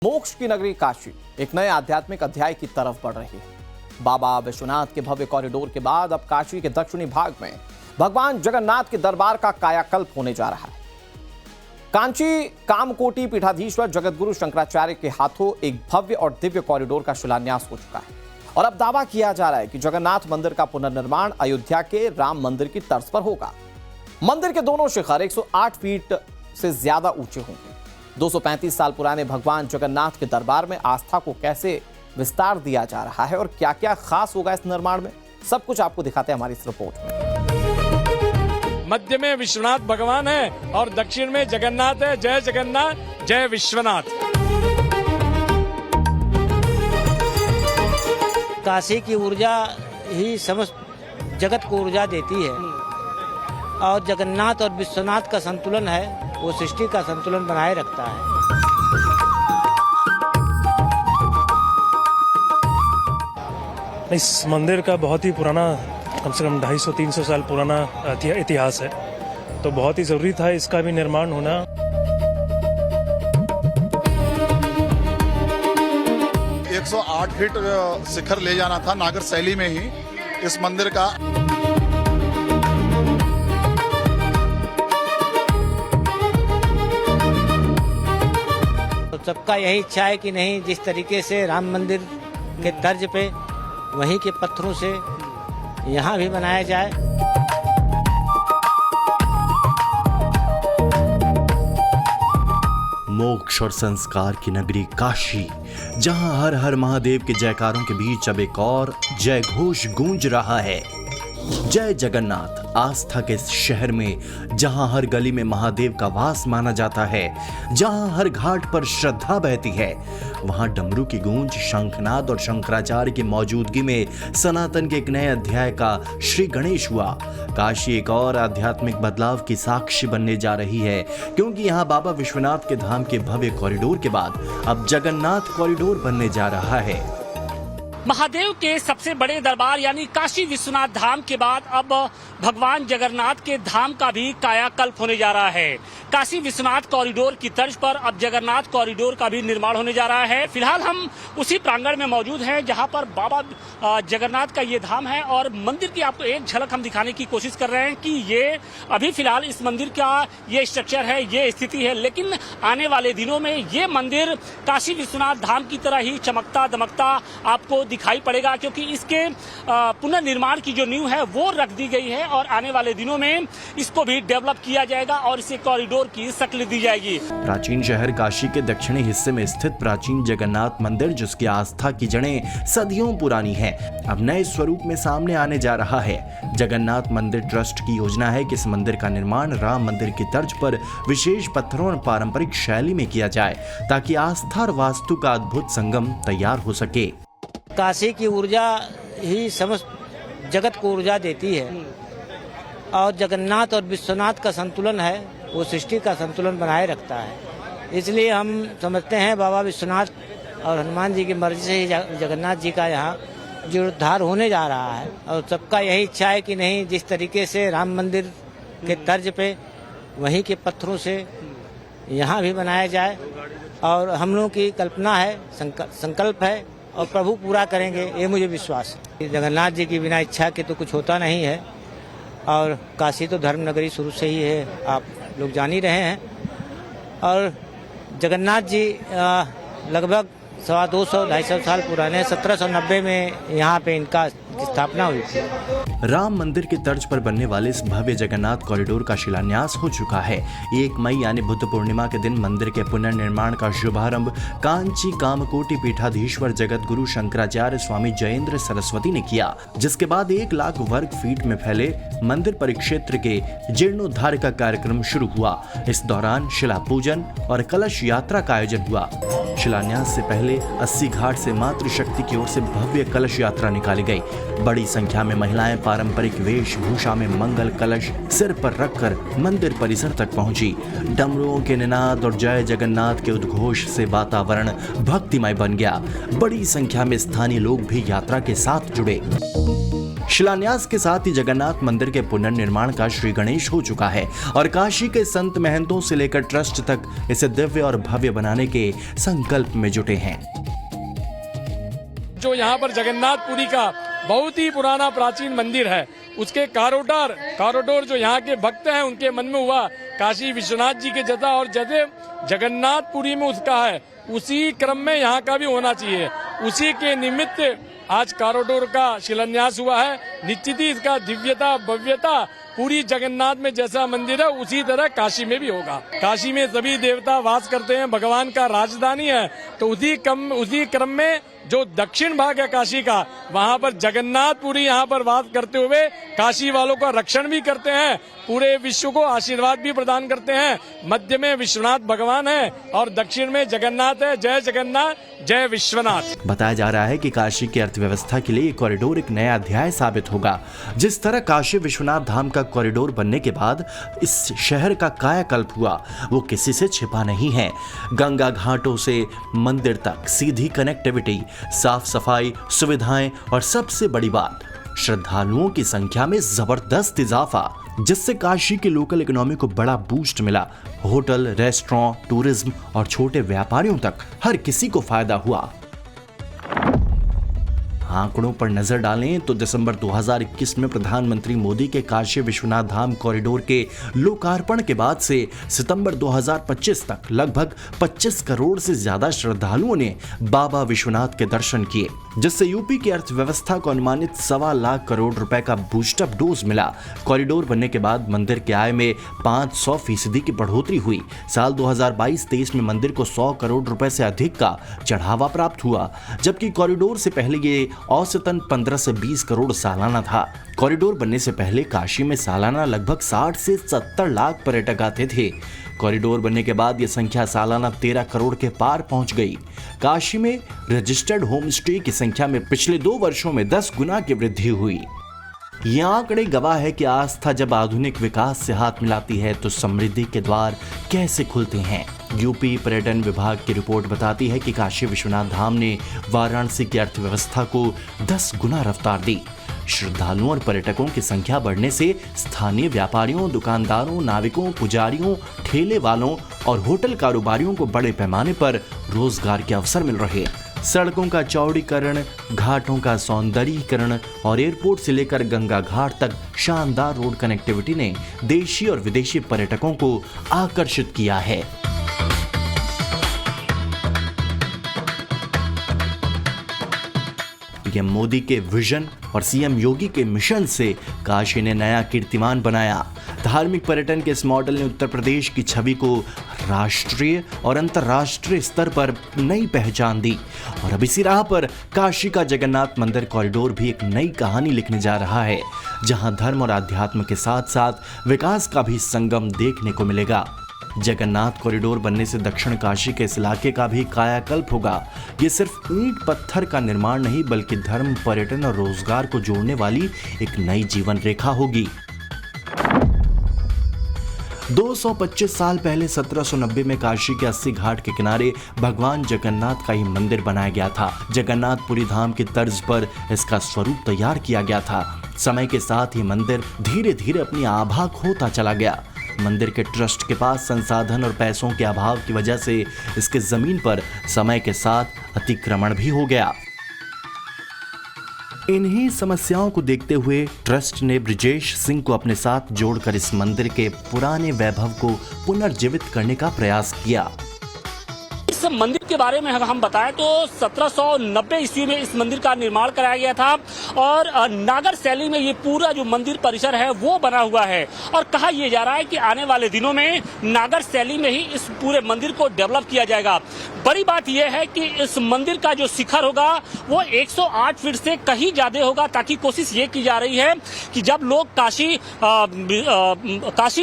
मोक्ष की नगरी काशी एक नए आध्यात्मिक अध्याय की तरफ बढ़ रही है। बाबा विश्वनाथ के भव्य कॉरिडोर के बाद अब काशी के दक्षिणी भाग में भगवान जगन्नाथ के दरबार का कायाकल्प होने जा रहा है। कांची कामकोटि पीठाधीश्वर जगतगुरु शंकराचार्य के हाथों एक भव्य और दिव्य कॉरिडोर का शिलान्यास हो चुका है और अब दावा किया जा रहा है कि जगन्नाथ मंदिर का पुनर्निर्माण अयोध्या के राम मंदिर की तर्ज पर होगा। मंदिर के दोनों शिखर 108 फीट से ज्यादा ऊंचे होंगे। 235 साल पुराने भगवान जगन्नाथ के दरबार में आस्था को कैसे विस्तार दिया जा रहा है और क्या क्या खास होगा इस निर्माण में, सब कुछ आपको दिखाते हैं हमारी इस रिपोर्ट में। मध्य में विश्वनाथ भगवान है और दक्षिण में जगन्नाथ है। जय जगन्नाथ, जय विश्वनाथ। काशी की ऊर्जा ही समस्त जगत को ऊर्जा देती है और जगन्नाथ और विश्वनाथ का संतुलन है, वो सृष्टि का संतुलन बनाए रखता है। इस मंदिर का बहुत ही पुराना, कम से कम 250-300 साल पुराना इतिहास है, तो बहुत ही जरूरी था इसका भी निर्माण होना। एक 108 फीट शिखर ले जाना था नागर शैली में ही इस मंदिर का। तो सबका यही इच्छा है कि नहीं, जिस तरीके से राम मंदिर के तर्ज पे वहीं के पत्थरों से यहाँ भी बनाया जाए। मोक्ष और संस्कार की नगरी काशी, जहां हर हर महादेव के जयकारों के बीच अब एक और जय घोष गूंज रहा है। जय जगन्नाथ आस्था के इस शहर में, जहां हर गली में महादेव का वास माना जाता है, जहां हर घाट पर श्रद्धा बहती है, वहां डमरू की गूंज, शंखनाद और शंकराचार्य की मौजूदगी में सनातन के एक नए अध्याय का श्री गणेश हुआ। काशी एक और आध्यात्मिक बदलाव की साक्षी बनने जा रही है, क्योंकि यहाँ बाबा विश्वनाथ के धाम के भव्य कॉरिडोर के बाद अब जगन्नाथ कॉरिडोर बनने जा रहा है। महादेव के सबसे बड़े दरबार यानी काशी विश्वनाथ धाम के बाद अब भगवान जगन्नाथ के धाम का भी कायाकल्प होने जा रहा है। काशी विश्वनाथ कॉरिडोर की तर्ज पर अब जगन्नाथ कॉरिडोर का भी निर्माण होने जा रहा है। फिलहाल हम उसी प्रांगण में मौजूद हैं जहां पर बाबा जगन्नाथ का ये धाम है और मंदिर की आपको एक झलक हम दिखाने की कोशिश कर रहे हैं कि ये अभी फिलहाल इस मंदिर का ये स्ट्रक्चर है, ये स्थिति है, लेकिन आने वाले दिनों में ये मंदिर काशी विश्वनाथ धाम की तरह ही चमकता दमकता आपको दिखाई पड़ेगा, क्योंकि इसके पुनर्निर्माण की जो नींव है वो रख दी गई है और आने वाले दिनों में इसको भी डेवलप किया जाएगा और इसे कॉरिडोर की शक्ल दी जाएगी। प्राचीन शहर काशी के दक्षिणी हिस्से में स्थित प्राचीन जगन्नाथ मंदिर, जिसकी आस्था की जड़ें सदियों पुरानी हैं, अब नए स्वरूप में सामने आने जा रहा है। जगन्नाथ मंदिर ट्रस्ट की योजना है कि इस मंदिर का निर्माण राम मंदिर की तर्ज पर विशेष पत्थरों और पारंपरिक शैली में किया जाए, ताकि आस्था और वास्तु का अद्भुत संगम तैयार हो सके। काशी की ऊर्जा ही समस्त जगत को ऊर्जा देती है और जगन्नाथ और विश्वनाथ का संतुलन है, वो सृष्टि का संतुलन बनाए रखता है। इसलिए हम समझते हैं बाबा विश्वनाथ और हनुमान जी की मर्जी से ही जगन्नाथ जी का यहाँ जीर्णोद्धार होने जा रहा है और सबका यही इच्छा है कि नहीं, जिस तरीके से राम मंदिर के तर्ज पे वहीं के पत्थरों से यहाँ भी बनाया जाए। और हम लोगों की कल्पना है, संकल्प है और प्रभु पूरा करेंगे, ये मुझे विश्वास है। जगन्नाथ जी की बिना इच्छा के तो कुछ होता नहीं है और काशी तो धर्म नगरी शुरू से ही है, आप लोग जान ही रहे हैं। और जगन्नाथ जी लगभग 250-250 साल पुराने, 1790 में यहाँ पे इनका स्थापना हुई थी। राम मंदिर की तर्ज पर बनने वाले इस भव्य जगन्नाथ कॉरिडोर का शिलान्यास हो चुका है। 1 मई यानी बुद्ध पूर्णिमा के दिन मंदिर के पुनर्निर्माण का शुभारंभ कांची कामकोटि पीठाधीश्वर जगतगुरु शंकराचार्य स्वामी जयेंद्र सरस्वती ने किया, जिसके बाद 1 लाख वर्ग फीट में फैले मंदिर परिक्षेत्र के जीर्णोद्धार का कार्यक्रम शुरू हुआ। इस दौरान शिला पूजन और कलश यात्रा का आयोजन हुआ। शिलान्यास से पहले 80 घाट से मातृशक्ति की ओर से भव्य कलश यात्रा निकाली गई। बड़ी संख्या में महिलाएं पारंपरिक वेशभूषा में मंगल कलश सिर पर रखकर मंदिर परिसर तक पहुंची। डमरुओं के निनाद और जय जगन्नाथ के उद्घोष से वातावरण भक्तिमय बन गया। बड़ी संख्या में स्थानीय लोग भी यात्रा के साथ जुड़े। शिलान्यास के साथ ही जगन्नाथ मंदिर के पुनर्निर्माण का श्री गणेश हो चुका है और काशी के संत महंतों से लेकर ट्रस्ट तक इसे दिव्य और भव्य बनाने के संकल्प में जुटे हैं। जो यहाँ पर जगन्नाथपुरी का बहुत ही पुराना प्राचीन मंदिर है, उसके कारोडोर जो यहाँ के भक्त हैं उनके मन में हुआ काशी विश्वनाथ जी के जैसा, और जैसे जगन्नाथपुरी में उसका है उसी क्रम में यहाँ का भी होना चाहिए। उसी के निमित्त आज कारोडोर का शिलान्यास हुआ है। निश्चित ही इसका दिव्यता भव्यता पूरी जगन्नाथ में जैसा मंदिर है उसी तरह काशी में भी होगा। काशी में सभी देवता वास करते हैं, भगवान का राजधानी है, तो उसी क्रम में जो दक्षिण भाग है काशी का, वहाँ पर जगन्नाथपुरी यहाँ पर वास करते हुए काशी वालों का रक्षण भी करते हैं, पूरे विश्व को आशीर्वाद भी प्रदान करते हैं। मध्य में विश्वनाथ भगवान है और दक्षिण में जगन्नाथ है। जय जगन्नाथ, जय विश्वनाथ। बताया जा रहा है कि काशी की अर्थव्यवस्था के लिए ये कॉरिडोर एक नया अध्याय साबित होगा। जिस तरह काशी विश्वनाथ धाम का कॉरिडोर बनने के बाद इस शहर का कायाकल्प हुआ, वो किसी से छिपा नहीं है। गंगा घाटों से मंदिर तक सीधी कनेक्टिविटी, साफ सफाई, सुविधाएं और सबसे बड़ी बात, श्रद्धालुओं की संख्या में जबरदस्त इजाफा, जिससे काशी की लोकल इकोनॉमी को बड़ा बूस्ट मिला। होटल, रेस्टोरेंट, टूरिज्म और छोटे व्यापारियों तक हर किसी को फायदा हुआ। आंकड़ों पर नजर डालें तो दिसंबर 2021 में प्रधानमंत्री मोदी के काशी विश्वनाथ धाम कॉरिडोर के लोकार्पण के बाद से सितंबर 2025 तक लगभग 25 करोड़ से ज्यादा श्रद्धालुओं ने बाबा विश्वनाथ के दर्शन किए, जिससे यूपी की अर्थव्यवस्था को अनुमानित 1.25 लाख करोड़ रुपए का बूस्टअप डोज मिला। कॉरिडोर बनने के बाद मंदिर के आय में 500% की बढ़ोतरी हुई। साल 2022-23 में मंदिर को 100 करोड़ रुपए से अधिक का चढ़ावा प्राप्त हुआ, जबकि कॉरिडोर से पहले ये औसतन 15 से 20 करोड़ सालाना था। कॉरिडोर बनने से पहले काशी में सालाना लगभग 60 से 70 लाख पर्यटक आते थे। कॉरिडोर बनने के बाद यह संख्या सालाना 13 करोड़ के पार पहुंच गई। काशी में रजिस्टर्ड होम स्टे की संख्या में पिछले 2 वर्षों में 10 गुना की वृद्धि हुई। ये आंकड़े गवाह है कि आस्था जब आधुनिक विकास से हाथ मिलाती है तो समृद्धि के द्वार कैसे खुलते हैं। यूपी पर्यटन विभाग की रिपोर्ट बताती है कि काशी विश्वनाथ धाम ने वाराणसी की अर्थव्यवस्था को 10 गुना रफ्तार दी। श्रद्धालुओं और पर्यटकों की संख्या बढ़ने से स्थानीय व्यापारियों, दुकानदारों, नाविकों, पुजारियों, ठेले वालों और होटल कारोबारियों को बड़े पैमाने पर रोजगार के अवसर मिल रहे। सड़कों का चौड़ीकरण, घाटों का सौंदर्यीकरण और एयरपोर्ट से लेकर गंगा घाट तक शानदार रोड कनेक्टिविटी ने देशी और विदेशी पर्यटकों को आकर्षित किया है। पीएम मोदी के विजन और सीएम योगी के मिशन से काशी ने नया कीर्तिमान बनाया। धार्मिक पर्यटन के इस मॉडल ने उत्तर प्रदेश की छवि को राष्ट्रीय और अंतर्राष्ट्रीय स्तर पर नई पहचान दी और अब इसी राह पर काशी का जगन्नाथ मंदिर कॉरिडोर भी एक नई कहानी लिखने जा रहा है, जहां धर्म और आध्यात्म के साथ साथ विकास का भी संगम देखने को मिलेगा। जगन्नाथ कॉरिडोर बनने से दक्षिण काशी के इस इलाके का भी कायाकल्प होगा। ये सिर्फ ईंट पत्थर का निर्माण नहीं बल्कि धर्म, पर्यटन और रोजगार को जोड़ने वाली एक नई जीवन रेखा होगी। 225 साल पहले 1790 में काशी के 80 घाट के किनारे भगवान जगन्नाथ का ही मंदिर बनाया गया था। जगन्नाथपुरी धाम की तर्ज पर इसका स्वरूप तैयार किया गया था। समय के साथ ही मंदिर धीरे धीरे अपनी आभा खोता चला गया। मंदिर के ट्रस्ट के पास संसाधन और पैसों के अभाव की वजह से इसके जमीन पर समय के साथ अतिक्रमण भी हो गया। इन्हीं समस्याओं को देखते हुए ट्रस्ट ने ब्रिजेश सिंह को अपने साथ जोड़कर इस मंदिर के पुराने वैभव को पुनर्जीवित करने का प्रयास किया। इस मंदिर के बारे में हम बताएं तो 1790 ईस्वी में इस मंदिर का निर्माण कराया गया था और नागर शैली में ये पूरा जो मंदिर परिसर है वो बना हुआ है और कहा यह जा रहा है कि आने वाले दिनों में नागर शैली में ही इस पूरे मंदिर को डेवलप किया जाएगा। बड़ी बात यह है कि इस मंदिर का जो शिखर होगा वो 108 फीट से कहीं ज्यादा होगा, ताकि कोशिश ये की जा रही है कि जब लोग काशी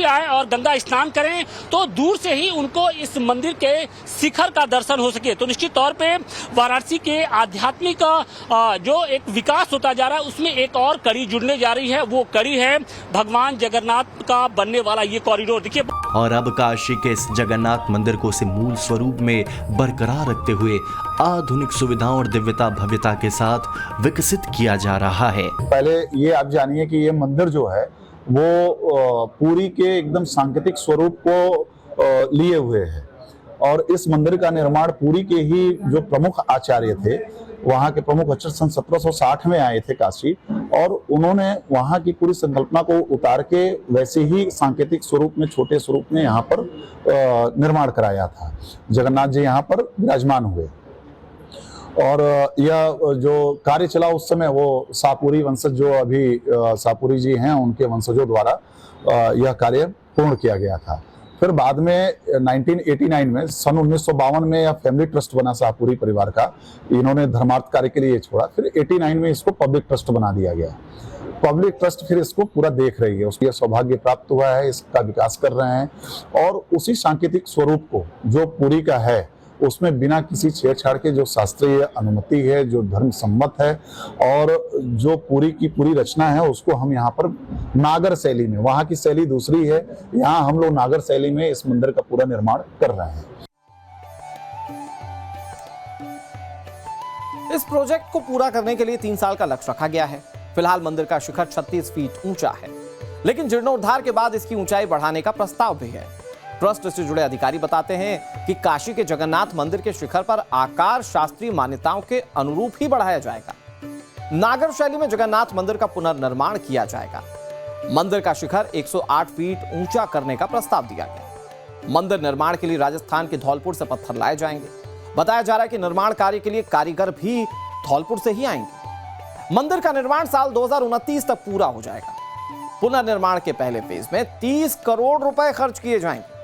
आए और गंगा स्नान करें तो दूर से ही उनको इस मंदिर के शिखर का दर्शन हो सके। सके तो निश्चित तौर पे वाराणसी के आध्यात्मिक जो एक विकास होता जा रहा है उसमें एक और कड़ी जुड़ने जा रही है। वो कड़ी है भगवान जगन्नाथ का बनने वाला ये कॉरिडोर। देखिए, और अब काशी के इस जगन्नाथ मंदिर को उसे मूल स्वरूप में बरकरार रखते हुए आधुनिक सुविधाओं और दिव्यता भव्यता के साथ विकसित किया जा रहा है। पहले ये आप जानिए कि ये मंदिर जो है वो पुरी के एकदम सांकेतिक स्वरूप को लिए हुए है और इस मंदिर का निर्माण पुरी के ही जो प्रमुख आचार्य थे, वहाँ के प्रमुख आचार्य सन 1760 में आए थे काशी और उन्होंने वहाँ की पूरी संकल्पना को उतार के वैसे ही सांकेतिक स्वरूप में, छोटे स्वरूप में यहाँ पर निर्माण कराया था। जगन्नाथ जी यहाँ पर विराजमान हुए और यह जो कार्य चला उस समय वो शाहपुरी वंशज जो अभी शाहपुरी जी हैं उनके वंशजों द्वारा यह कार्य पूर्ण किया गया था। फिर बाद में 1989 में सन 1952 में यह फैमिली ट्रस्ट बना शाहपुरी परिवार का। इन्होंने धर्मार्थ कार्य के लिए छोड़ा। फिर 89 में इसको पब्लिक ट्रस्ट बना दिया गया। पब्लिक ट्रस्ट फिर इसको पूरा देख रही है, उसको सौभाग्य प्राप्त हुआ है, इसका विकास कर रहे हैं और उसी सांकेतिक स्वरूप को जो पुरी का है उसमें बिना किसी छेड़छाड़ के जो शास्त्रीय अनुमति है, जो धर्म सम्मत है और जो पुरी की पूरी रचना है उसको हम यहाँ पर नागर शैली में, वहाँ की शैली दूसरी है, यहाँ हम लोग नागर शैली में इस मंदिर का पूरा निर्माण कर रहे हैं। इस प्रोजेक्ट को पूरा करने के लिए 3 साल का लक्ष्य रखा गया है। फिलहाल मंदिर का शिखर 36 फीट ऊंचा है, लेकिन जीर्णोद्धार के बाद इसकी ऊंचाई बढ़ाने का प्रस्ताव भी है। ट्रस्ट से जुड़े अधिकारी बताते हैं कि काशी के जगन्नाथ मंदिर के शिखर पर आकार शास्त्रीय मान्यताओं के अनुरूप ही बढ़ाया जाएगा। नागर शैली में जगन्नाथ मंदिर का पुनर्निर्माण किया जाएगा। मंदिर का शिखर 108 फीट ऊंचा करने का प्रस्ताव दिया गया। मंदिर निर्माण के लिए राजस्थान के धौलपुर से पत्थर लाए जाएंगे। बताया जा रहा है कि निर्माण कार्य के लिए कारीगर भी धौलपुर से ही आएंगे। मंदिर का निर्माण साल 2029 तक पूरा हो जाएगा। पुनर्निर्माण के पहले फेज में 30 करोड़ रुपए खर्च किए जाएंगे।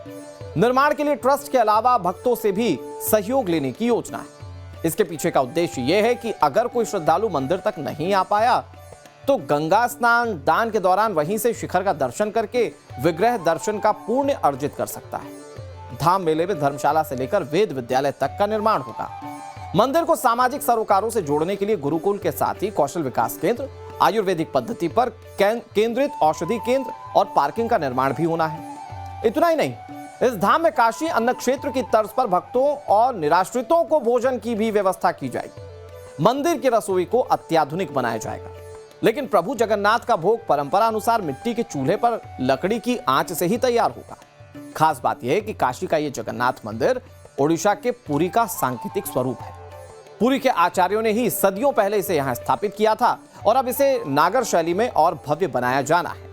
निर्माण के लिए ट्रस्ट के अलावा भक्तों से भी सहयोग लेने की योजना है। इसके पीछे का उद्देश्य यह है कि अगर कोई श्रद्धालु मंदिर तक नहीं आ पाया तो गंगा स्नान दान के दौरान वहीं से शिखर का दर्शन करके विग्रह दर्शन का पुण्य अर्जित कर सकता है। धाम मेले में धर्मशाला से लेकर वेद विद्यालय तक का निर्माण होगा। मंदिर को सामाजिक सरोकारों से जोड़ने के लिए गुरुकुल के साथ ही कौशल विकास केंद्र, आयुर्वेदिक पद्धति पर केंद्रित औषधि केंद्र और पार्किंग का निर्माण भी होना है। इतना ही नहीं, इस धाम में काशी अन्न क्षेत्र की तर्ज पर भक्तों और निराश्रितों को भोजन की भी व्यवस्था की जाएगी। मंदिर की रसोई को अत्याधुनिक बनाया जाएगा, लेकिन प्रभु जगन्नाथ का भोग परंपरा अनुसार मिट्टी के चूल्हे पर लकड़ी की आंच से ही तैयार होगा। खास बात यह है कि काशी का यह जगन्नाथ मंदिर ओडिशा के पुरी का सांकेतिक स्वरूप है। पुरी के आचार्यों ने ही सदियों पहले इसे यहां स्थापित किया था और अब इसे नागर शैली में और भव्य बनाया जाना है।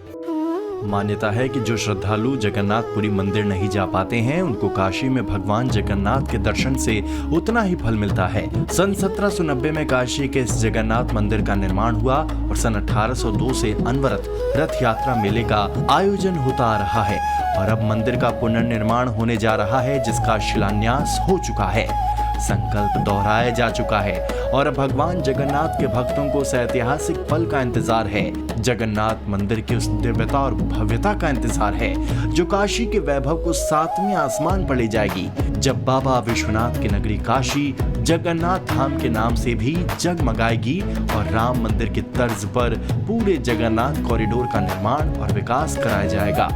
मान्यता है कि जो श्रद्धालु जगन्नाथपुरी मंदिर नहीं जा पाते हैं उनको काशी में भगवान जगन्नाथ के दर्शन से उतना ही फल मिलता है। सन 1790 में काशी के इस जगन्नाथ मंदिर का निर्माण हुआ और सन 1802 से अनवरत रथ यात्रा मेले का आयोजन होता आ रहा है और अब मंदिर का पुनर्निर्माण होने जा रहा है, जिसका शिलान्यास हो चुका है। संकल्प दोहराया जा चुका है और भगवान जगन्नाथ के भक्तों को उस ऐतिहासिक पल का इंतजार है। जगन्नाथ मंदिर की उस दिव्यता और भव्यता का इंतजार है जो काशी के वैभव को 7वें आसमान पर ले जाएगी, जब बाबा विश्वनाथ की नगरी काशी जगन्नाथ धाम के नाम से भी जगमगाएगी और राम मंदिर की तर्ज पर पूरे जगन्नाथ कॉरिडोर का निर्माण और विकास कराया जाएगा।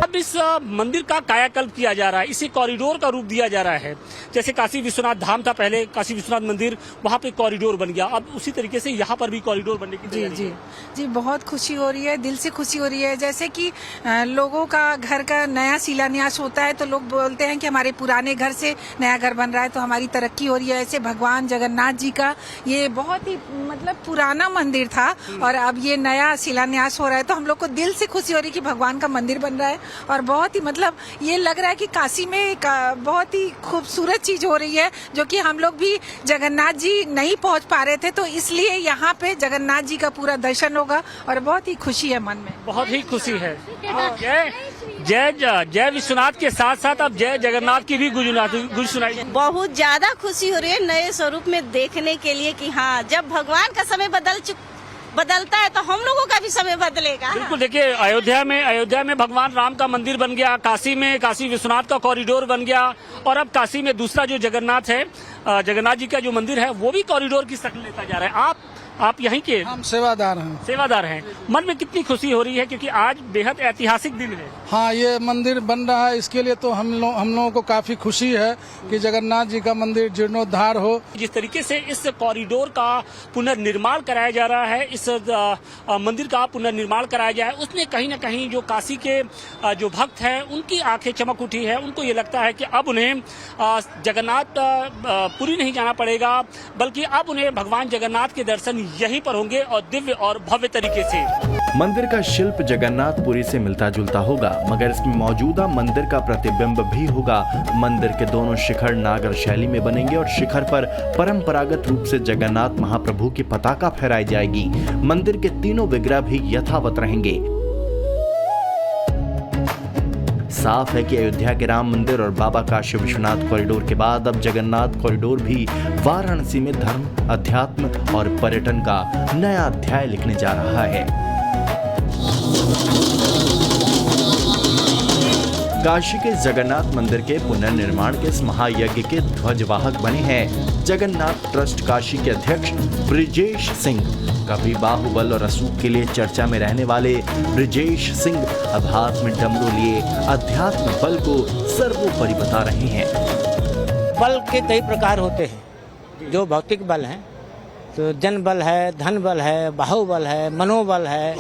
अब इस मंदिर का कायाकल्प किया जा रहा है, इसे कॉरिडोर का रूप दिया जा रहा है। जैसे काशी विश्वनाथ धाम था पहले, काशी विश्वनाथ मंदिर, वहाँ पे कॉरिडोर बन गया, अब उसी तरीके से यहाँ पर भी कॉरिडोर बनने की जी जी जी बहुत खुशी हो रही है, दिल से खुशी हो रही है। जैसे कि लोगों का घर का नया शिलान्यास होता है तो लोग बोलते हैं कि हमारे पुराने घर से नया घर बन रहा है तो हमारी तरक्की हो रही है। ऐसे भगवान जगन्नाथ जी का ये बहुत ही मतलब पुराना मंदिर था और अब ये नया शिलान्यास हो रहा है तो हम लोग को दिल से खुशी हो रही है कि भगवान का मंदिर बन रहा है और बहुत ही मतलब ये लग रहा है कि काशी में एक बहुत ही खूबसूरत चीज हो रही है जो कि हम लोग भी जगन्नाथ जी नहीं पहुंच पा रहे थे, तो इसलिए यहाँ पे जगन्नाथ जी का पूरा दर्शन होगा और बहुत ही खुशी है मन में, बहुत ही खुशी है। जय विश्वनाथ के साथ साथ अब जय जगन्नाथ की भी गुंज सुनाई। बहुत ज्यादा खुशी हो रही है नए स्वरूप में देखने के लिए कि हाँ, जब भगवान का समय बदलता है तो हम लोगों का भी समय बदलेगा। बिल्कुल, देखिए अयोध्या में भगवान राम का मंदिर बन गया, काशी में काशी विश्वनाथ का कॉरिडोर बन गया, और अब काशी में दूसरा जो जगन्नाथ है, जगन्नाथ जी का जो मंदिर है वो भी कॉरिडोर की शक्ल लेता जा रहा है। आप यहीं के हम सेवादार हैं। मन में कितनी खुशी हो रही है, क्योंकि आज बेहद ऐतिहासिक दिन है। हाँ, ये मंदिर बन रहा है, इसके लिए तो हम लोगों को काफी खुशी है कि जगन्नाथ जी का मंदिर जीर्णोद्धार हो। जिस तरीके से इस कॉरिडोर का पुनर्निर्माण कराया जा रहा है, इस मंदिर का पुनर्निर्माण कराया गया है, उसने कहीं न कहीं जो काशी के जो भक्त हैं उनकी आंखें चमक उठी है। उनको ये लगता है कि अब उन्हें जगन्नाथ पुरी नहीं जाना पड़ेगा, बल्कि अब उन्हें भगवान जगन्नाथ के दर्शन यहीं पर होंगे, और दिव्य और भव्य तरीके से। मंदिर का शिल्प जगन्नाथपुरी से मिलता जुलता होगा, मगर इसमें मौजूदा मंदिर का प्रतिबिंब भी होगा। मंदिर के दोनों शिखर नागर शैली में बनेंगे और शिखर पर परंपरागत रूप से जगन्नाथ महाप्रभु की पताका फहराई जाएगी। मंदिर के तीनों विग्रह भी यथावत रहेंगे। साफ है कि अयोध्या के राम मंदिर और बाबा काशी विश्वनाथ कॉरिडोर के बाद अब जगन्नाथ कॉरिडोर भी वाराणसी में धर्म, अध्यात्म और पर्यटन का नया अध्याय लिखने जा रहा है। काशी के जगन्नाथ मंदिर के पुनर्निर्माण के इस महायज्ञ के ध्वजवाहक बने हैं जगन्नाथ ट्रस्ट काशी के अध्यक्ष ब्रिजेश सिंह। कभी बाहुबल और असूप के लिए चर्चा में रहने वाले ब्रिजेश सिंह अब हाथ में डमरू लिए अध्यात्म बल को सर्वोपरि बता रहे हैं। बल के कई प्रकार होते हैं। जो भौतिक बल है तो जन बल है, धन बल है, बाहुबल है, मनोबल है,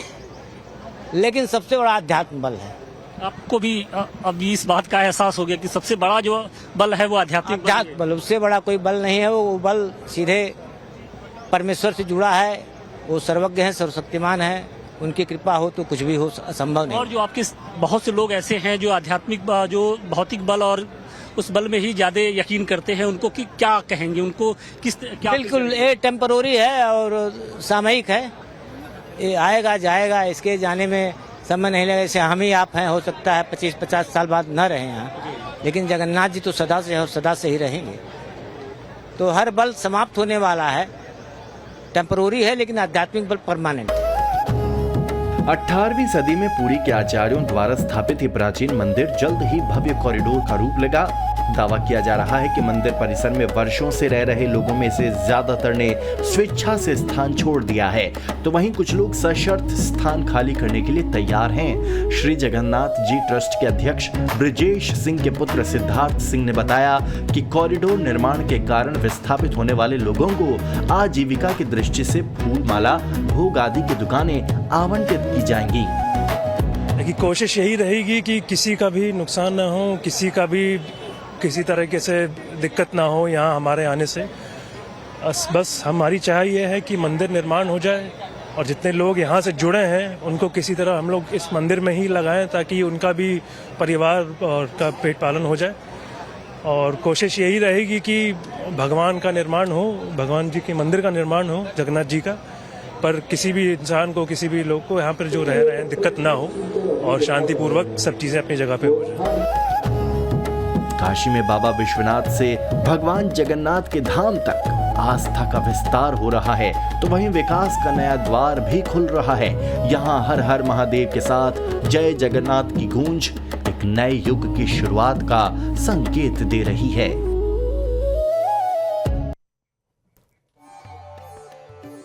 लेकिन सबसे बड़ा अध्यात्म बल है। आपको भी अभी इस बात का एहसास हो गया कि सबसे बड़ा जो बल है वो आध्यात्मिक बल, उससे बड़ा कोई बल नहीं है। वो बल सीधे परमेश्वर से जुड़ा है। वो सर्वज्ञ है, सर्वशक्तिमान है। उनकी कृपा हो तो कुछ भी हो संभव नहीं। और जो आपके बहुत से लोग ऐसे हैं जो आध्यात्मिक जो भौतिक बल और उस बल में ही ज्यादा यकीन करते हैं, उनको कि क्या कहेंगे, उनको क्या? बिल्कुल, ये टेम्पररी है और सामयिक है। ये आएगा जाएगा, इसके जाने में समय नहीं लगेगा। जैसे हम ही आप हैं, हो सकता है 25-50 साल बाद न रहे यहाँ, लेकिन जगन्नाथ जी तो सदा से और सदा से ही रहेंगे। तो हर बल समाप्त होने वाला है, टेम्पररी है, लेकिन आध्यात्मिक बल परमानेंट है। 18वीं सदी में पुरी के आचार्यों द्वारा स्थापित ये प्राचीन मंदिर जल्द ही भव्य कॉरिडोर का रूप लेगा। दावा किया जा रहा है कि मंदिर परिसर में वर्षों से रह रहे लोगों में से ज्यादातर ने स्वेच्छा से स्थान छोड़ दिया है, तो वहीं कुछ लोग सशर्त स्थान खाली करने के लिए तैयार हैं। श्री जगन्नाथ जी ट्रस्ट के अध्यक्ष ब्रिजेश सिंह के पुत्र सिद्धार्थ सिंह ने बताया कि कॉरिडोर निर्माण के कारण विस्थापित होने वाले लोगों को आजीविका की दृष्टि से फूल माला, भोग आदि की दुकानें आवंटित की जाएंगी। लेकिन कोशिश यही रहेगी कि किसी का भी नुकसान ना हो, किसी तरीके से दिक्कत ना हो यहाँ हमारे आने से। बस हमारी चाह ये है कि मंदिर निर्माण हो जाए और जितने लोग यहाँ से जुड़े हैं उनको किसी तरह हम लोग इस मंदिर में ही लगाएं, ताकि उनका भी परिवार और का पेट पालन हो जाए। और कोशिश यही रहेगी कि भगवान का निर्माण हो, भगवान जी के मंदिर का निर्माण हो, जगन्नाथ जी का, पर किसी भी इंसान को, किसी भी लोग को यहाँ पर जो रह रहे हैं दिक्कत ना हो और शांतिपूर्वक सब चीज़ें अपनी जगह पे हो जाए। काशी में बाबा विश्वनाथ से भगवान जगन्नाथ के धाम तक आस्था का विस्तार हो रहा है, तो वहीं विकास का नया द्वार भी खुल रहा है। यहाँ हर हर महादेव के साथ जय जगन्नाथ की गूंज एक नए युग की शुरुआत का संकेत दे रही है।